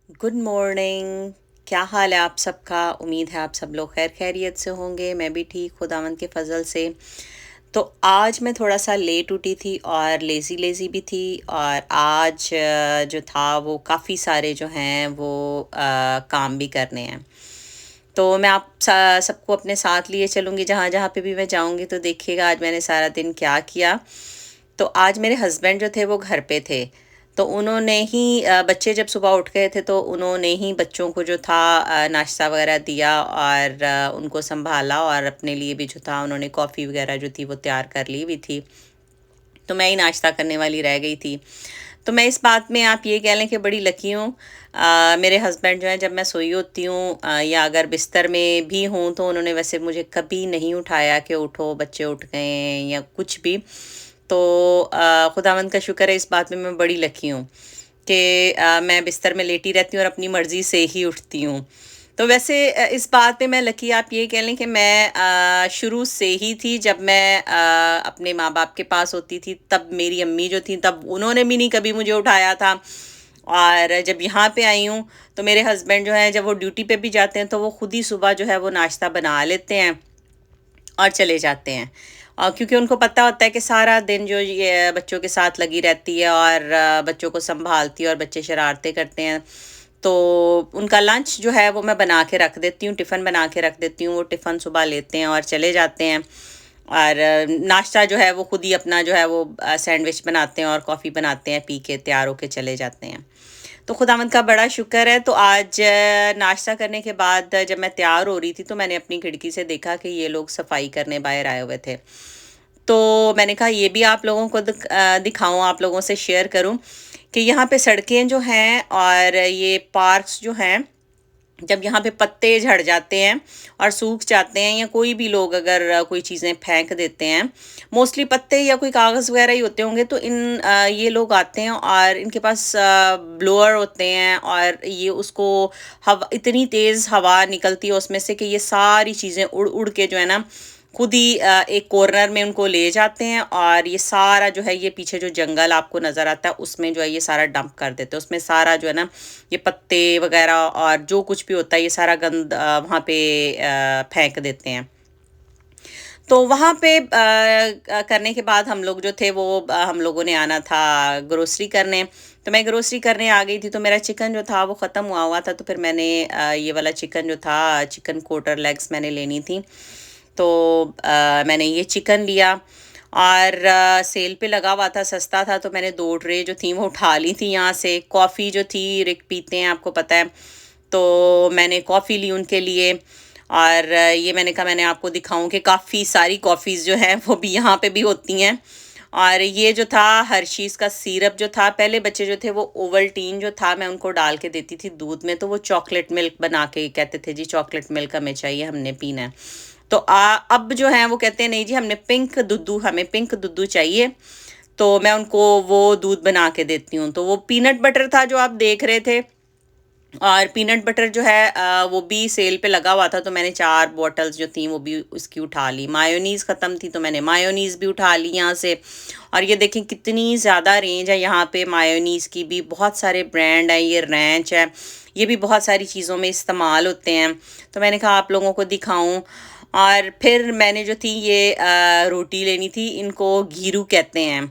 Good morning. क्या हाल है आप सबका? उम्मीद है आप सब लोग खैर खैरियत से होंगे। मैं भी ठीक, खुदावंद के फजल से। तो आज मैं थोड़ा सा लेट उठी थी और लेज़ी लेज़ी भी थी। और आज जो था वो काफ़ी सारे जो हैं वो काम भी करने हैं। तो मैं आप सबको अपने साथ लिए चलूँगी जहाँ जहाँ पे भी मैं जाऊँगी। तो देखिएगा आज मैंने सारा दिन क्या किया। तो आज मेरे हस्बैंड जो थे वो घर पे थे। तो उन्होंने ही बच्चे जब सुबह उठ गए थे तो उन्होंने ही बच्चों को जो था नाश्ता वगैरह दिया और उनको संभाला, और अपने लिए भी जो था उन्होंने कॉफ़ी वगैरह जो थी वो तैयार कर ली हुई थी। तो मैं ही नाश्ता करने वाली रह गई थी। तो मैं इस बात में आप ये कह लें कि बड़ी लकी हूँ। मेरे हस्बैंड जो हैं, जब मैं सोई होती हूँ या अगर बिस्तर में भी हूँ, तो उन्होंने वैसे मुझे कभी नहीं उठाया कि उठो बच्चे उठ गए हैं या कुछ भी। तो खुदावंद का शुक्र है, इस बात में मैं बड़ी लकी हूँ कि मैं बिस्तर में लेटी रहती हूँ और अपनी मर्ज़ी से ही उठती हूँ। तो वैसे इस बात पे मैं लकी आप ये कह लें कि मैं शुरू से ही थी। जब मैं अपने माँ-बाप के पास होती थी, तब मेरी अम्मी जो थी, तब उन्होंने भी नहीं कभी मुझे उठाया था। और जब यहाँ पे आई हूँ, तो मेरे हस्बैंड जो हैं, जब वो ड्यूटी पे भी जाते हैं, तो वो खुद ही सुबह जो है वो नाश्ता बना लेते हैं और चले जाते हैं। क्योंकि उनको पता होता है कि सारा दिन जो ये बच्चों के साथ लगी रहती है और बच्चों को सँभालती है और बच्चे शरारतें करते हैं। तो उनका लंच जो है वो मैं बना के रख देती हूँ, टिफ़िन बना के रख देती हूँ। वो टिफ़िन सुबह लेते हैं और चले जाते हैं। और नाश्ता जो है वो खुद ही अपना जो है वो सैंडविच बनाते हैं और कॉफ़ी बनाते हैं, पी के तैयार होके चले जाते हैं। तो खुदावंद का बड़ा शुक्र है। तो आज नाश्ता करने के बाद जब मैं तैयार हो रही थी, तो मैंने अपनी खिड़की से देखा कि ये लोग सफाई करने बाहर आए हुए थे। तो मैंने कहा ये भी आप लोगों को दिखाऊं, आप लोगों से शेयर करूं कि यहाँ पे सड़कें जो हैं और ये पार्क्स जो हैं, जब यहाँ पे पत्ते झड़ जाते हैं और सूख जाते हैं, या कोई भी लोग अगर कोई चीज़ें फेंक देते हैं, मोस्टली पत्ते या कोई कागज़ वगैरह ही होते होंगे, तो ये लोग आते हैं और इनके पास ब्लोअर होते हैं, और ये उसको हवा, इतनी तेज़ हवा निकलती है उसमें से कि ये सारी चीज़ें उड़ उड़ के जो है ना, खुद ही एक कॉर्नर में उनको ले जाते हैं। और ये सारा जो है, ये पीछे जो जंगल आपको नज़र आता है, उसमें जो है ये सारा डंप कर देते हैं। उसमें सारा जो है ना, ये पत्ते वगैरह और जो कुछ भी होता है, ये सारा गंद वहाँ पे फेंक देते हैं। तो वहाँ पे करने के बाद हम लोग जो थे वो हम लोगों ने आना था ग्रोसरी करने। तो मैं ग्रोसरी करने आ गई थी। तो मेरा चिकन जो था वो ख़त्म हुआ हुआ था, तो फिर मैंने ये वाला चिकन जो था, चिकन क्वार्टर लेग्स मैंने लेनी थी। तो मैंने ये चिकन लिया और सेल पे लगा हुआ था, सस्ता था, तो मैंने 2 ट्रे जो थी वो उठा ली थी यहाँ से। कॉफ़ी जो थी, रिक पीते हैं आपको पता है, तो मैंने कॉफ़ी ली उनके लिए। और ये मैंने कहा मैंने आपको दिखाऊं कि काफ़ी सारी कॉफ़ीज़ जो हैं वो भी यहाँ पे भी होती हैं। और ये जो था हर्शीज़ का सिरप जो था, पहले बच्चे जो थे वो ओवल्टीन जो था मैं उनको डाल के देती थी दूध में, तो वो चॉकलेट मिल्क बना के कहते थे जी चॉकलेट मिल्क हमें चाहिए, हमने पीना है। तो अब जो है वो कहते हैं नहीं जी, हमने पिंक दुद्धू, हमें पिंक दुद्धू चाहिए। तो मैं उनको वो दूध बना के देती हूँ। तो वो पीनट बटर था जो आप देख रहे थे, और पीनट बटर जो है वो भी सेल पे लगा हुआ था, तो मैंने 4 बॉटल्स जो थी वो भी उसकी उठा ली। मायोनीज़ ख़त्म थी, तो मैंने मायोनीज़ भी उठा ली यहाँ से। और ये देखें कितनी ज़्यादा रेंज है यहाँ पे मायोनीज़ की भी, बहुत सारे ब्रांड हैं। ये रैंच है, ये भी बहुत सारी चीज़ों में इस्तेमाल होते हैं। तो मैंने कहा आप लोगों को दिखाऊं। और फिर मैंने जो थी ये रोटी लेनी थी, इनको घीरू कहते हैं।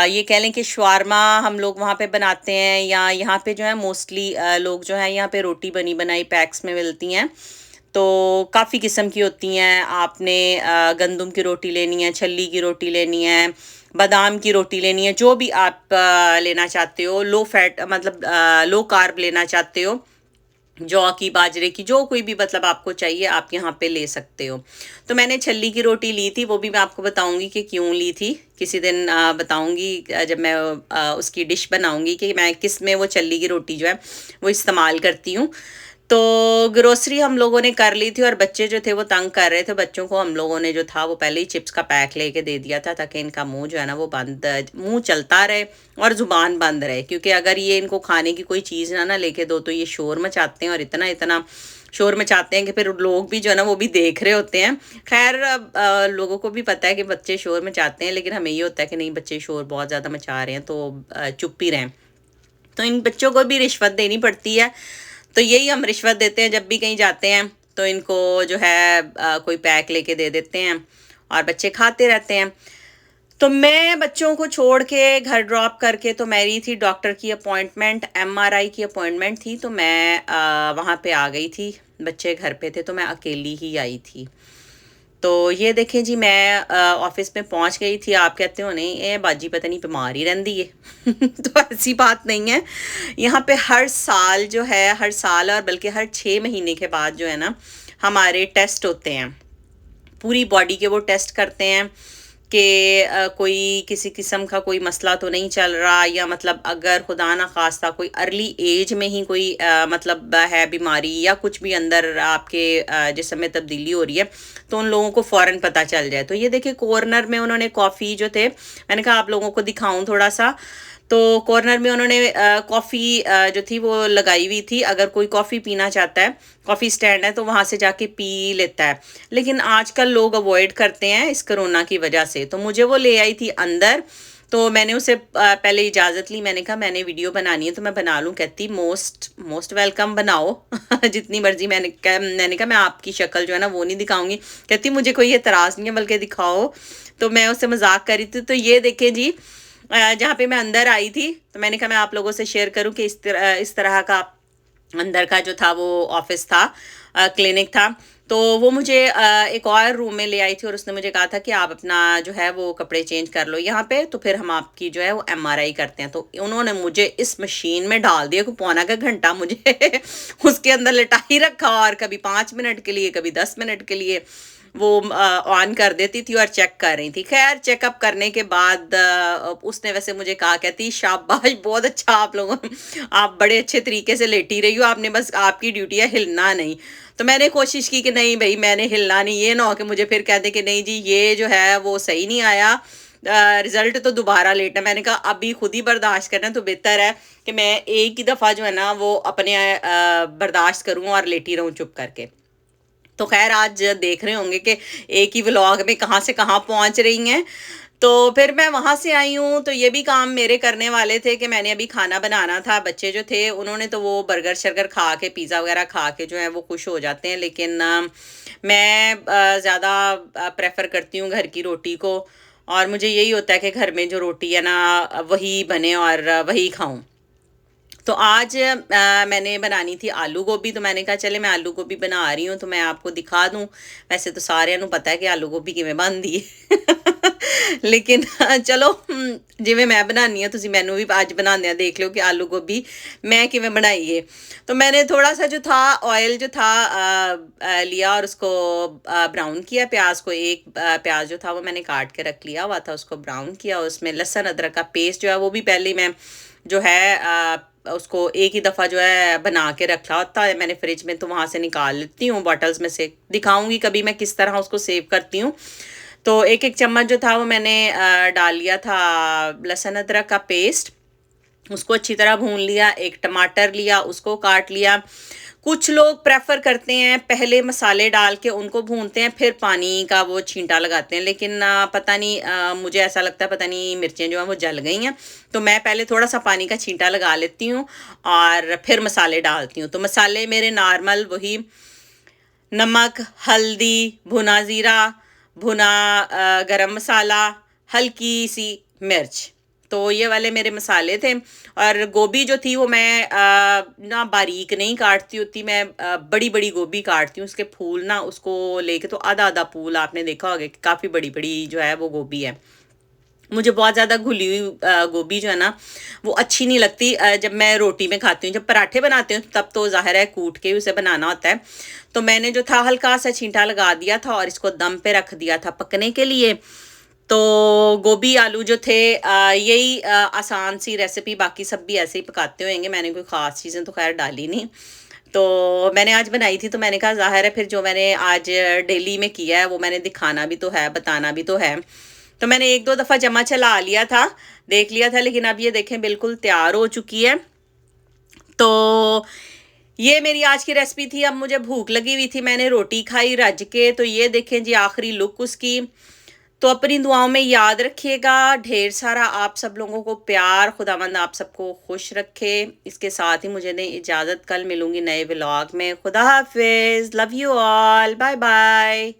ये कह लें कि शवारमा हम लोग वहाँ पे बनाते हैं, या यहाँ पे जो है मोस्टली लोग जो हैं यहाँ पे रोटी बनी बनाई पैक्स में मिलती हैं। तो काफ़ी किस्म की होती हैं। आपने गंदम की रोटी लेनी है, छल्ली की रोटी लेनी है, बादाम की रोटी लेनी है, जो भी आप लेना चाहते हो, लो फैट मतलब लो कार्ब लेना चाहते हो, जौ की, बाजरे की, जो कोई भी मतलब आपको चाहिए आप यहाँ पे ले सकते हो। तो मैंने छल्ली की रोटी ली थी, वो भी मैं आपको बताऊंगी कि क्यों ली थी। किसी दिन बताऊंगी जब मैं उसकी डिश बनाऊंगी कि मैं किस में वो छल्ली की रोटी जो है वो इस्तेमाल करती हूँ। तो ग्रोसरी हम लोगों ने कर ली थी, और बच्चे जो थे वो तंग कर रहे थे। बच्चों को हम लोगों ने जो था वो पहले ही चिप्स का पैक लेके दे दिया था, ताकि इनका मुंह जो है ना वो बंद, मुंह चलता रहे और ज़ुबान बंद रहे। क्योंकि अगर ये इनको खाने की कोई चीज़ ना ना लेके दो, तो ये शोर मचाते हैं, और इतना इतना शोर मचाते हैं कि फिर लोग भी जो है ना वो भी देख रहे होते हैं। खैर लोगों को भी पता है कि बच्चे शोर मचाते हैं, लेकिन हमें ये होता है कि नहीं, बच्चे शोर बहुत ज़्यादा मचा रहे हैं, तो चुप ही रहें। तो इन बच्चों को भी रिश्वत देनी पड़ती है। तो यही हम रिश्वत देते हैं जब भी कहीं जाते हैं, तो इनको जो है कोई पैक लेके दे देते हैं और बच्चे खाते रहते हैं। तो मैं बच्चों को छोड़ के घर ड्रॉप करके, तो मेरी थी डॉक्टर की अपॉइंटमेंट, एमआरआई की अपॉइंटमेंट थी, तो मैं वहाँ पे आ गई थी। बच्चे घर पे थे तो मैं अकेली ही आई थी। तो ये देखें जी, मैं ऑफिस में पहुंच गई थी। आप कहते हो नहीं ये बाजी पता नहीं बीमार ही रहती है तो ऐसी बात नहीं है। यहाँ पे हर साल जो है, हर साल और बल्कि हर 6 महीने के बाद जो है ना, हमारे टेस्ट होते हैं। पूरी बॉडी के वो टेस्ट करते हैं कि कोई किसी किस्म का कोई मसला तो नहीं चल रहा, या मतलब अगर खुदा ना खास्ता कोई अर्ली एज में ही कोई मतलब है बीमारी या कुछ भी अंदर आपके जिस्म में तब्दीली हो रही है, तो उन लोगों को फ़ौरन पता चल जाए। तो ये देखिए कॉर्नर में उन्होंने कॉफ़ी जो थे, मैंने कहा आप लोगों को दिखाऊं थोड़ा सा। तो कॉर्नर में उन्होंने कॉफ़ी जो थी वो लगाई हुई थी। अगर कोई कॉफ़ी पीना चाहता है, कॉफ़ी स्टैंड है, तो वहाँ से जाके पी लेता है। लेकिन आजकल लोग अवॉइड करते हैं इस कोरोना की वजह से। तो मुझे वो ले आई थी अंदर, तो मैंने उसे पहले इजाज़त ली। मैंने कहा मैंने वीडियो बनानी है तो मैं बना लूँ। कहती मोस्ट मोस्ट वेलकम, बनाओ जितनी मर्जी। मैंने कहा मैं आपकी शक्ल जो है ना वो नहीं दिखाऊंगी। कहती मुझे कोई एतराज़ नहीं है, बल्कि दिखाओ। तो मैं उससे मजाक कर रही थी। तो ये देखें जी, जहाँ पे मैं अंदर आई थी, तो मैंने कहा मैं आप लोगों से शेयर करूं कि इस तरह का अंदर का जो था वो ऑफिस था, क्लिनिक था। तो वो मुझे एक और रूम में ले आई थी और उसने मुझे कहा था कि आप अपना जो है वो कपड़े चेंज कर लो यहाँ पे, तो फिर हम आपकी जो है वो एमआरआई करते हैं। तो उन्होंने मुझे इस मशीन में डाल दिया, को पौना का घंटा मुझे उसके अंदर लिटा ही रखा, और कभी 5 मिनट के लिए, कभी 10 मिनट के लिए वो ऑन कर देती थी और चेक कर रही थी। खैर चेकअप करने के बाद उसने वैसे मुझे कहा, कहती शाबाश बहुत अच्छा, आप लोगों आप बड़े अच्छे तरीके से लेटी रही हो, आपने बस आपकी ड्यूटी है हिलना नहीं। तो मैंने कोशिश की कि नहीं भाई मैंने हिलना नहीं, ये ना हो कि मुझे फिर कह दे कि नहीं जी ये जो है वो सही नहीं आया, रिजल्ट तो दोबारा लेट है। मैंने कहा अभी खुद ही बर्दाश्त करना, तो बेहतर है कि मैं एक ही दफ़ा जो है ना वो अपने बर्दाश्त करूँ और लेटी रहूँ चुप करके। तो खैर आज देख रहे होंगे कि एक ही व्लॉग में कहाँ से कहाँ पहुँच रही हैं। तो फिर मैं वहाँ से आई हूँ, तो ये भी काम मेरे करने वाले थे कि मैंने अभी खाना बनाना था। बच्चे जो थे उन्होंने तो वो बर्गर शर्गर खा के, पिज़्ज़ा वगैरह खा के जो है वो खुश हो जाते हैं, लेकिन मैं ज़्यादा प्रेफर करती हूँ घर की रोटी को। और मुझे यही होता है कि घर में जो रोटी है ना वही बने और वही खाऊं। तो आज मैंने बनानी थी आलू गोभी, तो मैंने कहा चले मैं आलू गोभी बना रही हूँ तो मैं आपको दिखा दूँ। वैसे तो सारिਆਂ ਨੂੰ पता है कि आलू गोभी किवें बनदी है लेकिन चलो जिवें मैं बनानी है तुसी मैनू भी आज बनांदे देख लो कि आलू गोभी मैं किवें बनाई है। तो मैंने थोड़ा सा जो था ऑयल जो था लिया और उसको ब्राउन किया। प्याज को एक प्याज जो था वो मैंने काट के रख लिया हुआ था, उसको ब्राउन किया। उसमें लहसुन अदरक का पेस्ट जो है वो भी पहले मैं जो है उसको एक ही दफ़ा जो है बना के रखा होता है मैंने फ्रिज में, तो वहाँ से निकाल लेती हूँ बॉटल्स में से। दिखाऊंगी कभी मैं किस तरह उसको सेव करती हूँ। तो एक एक चम्मच जो था वो मैंने डाल लिया था लहसुन अदरक का पेस्ट, उसको अच्छी तरह भून लिया। एक टमाटर लिया, उसको काट लिया। कुछ लोग प्रेफर करते हैं पहले मसाले डाल के उनको भूनते हैं फिर पानी का वो छींटा लगाते हैं, लेकिन पता नहीं मुझे ऐसा लगता है पता नहीं मिर्चें जो हैं वो जल गई हैं। तो मैं पहले थोड़ा सा पानी का छींटा लगा लेती हूँ और फिर मसाले डालती हूँ। तो मसाले मेरे नॉर्मल वही नमक, हल्दी, भुना ज़ीरा, भुना गरम मसाला, हल्की सी मिर्च, तो ये वाले मेरे मसाले थे। और गोभी जो थी वो मैं ना बारीक नहीं काटती होती, मैं बड़ी बड़ी गोभी काटती हूँ। उसके फूल ना उसको लेके तो आधा आधा फूल आपने देखा होगा कि काफ़ी बड़ी बड़ी जो है वो गोभी है। मुझे बहुत ज़्यादा घुली हुई गोभी जो है ना वो अच्छी नहीं लगती जब मैं रोटी में खाती हूँ। जब पराठे बनाते हूँ तब तो ज़ाहिर है कूट के उसे बनाना होता है। तो मैंने जो था हल्का सा छींटा लगा दिया था और इसको दम पे रख दिया था पकने के लिए। तो गोभी आलू जो थे यही आसान सी रेसिपी, बाकी सब भी ऐसे ही पकाते होंगे, मैंने कोई ख़ास चीज़ें तो खैर डाली नहीं। तो मैंने आज बनाई थी तो मैंने कहा ज़ाहिर है फिर जो मैंने आज डेली में किया है वो मैंने दिखाना भी तो है, बताना भी तो है। तो मैंने एक दो दफ़ा चम्मच चला लिया था, देख लिया था, लेकिन अब ये देखें बिल्कुल तैयार हो चुकी है। तो ये मेरी आज की रेसिपी थी। अब मुझे भूख लगी हुई थी, मैंने रोटी खाई रज के। तो ये देखें जी आखिरी लुक उसकी। तो अपनी दुआओं में याद रखिएगा। ढेर सारा आप सब लोगों को प्यार। खुदावंद आप सबको खुश रखे। इसके साथ ही मुझे दें इजाज़त। कल मिलूंगी नए व्लॉग में। खुदा हाफिज़। Love you all. Bye bye.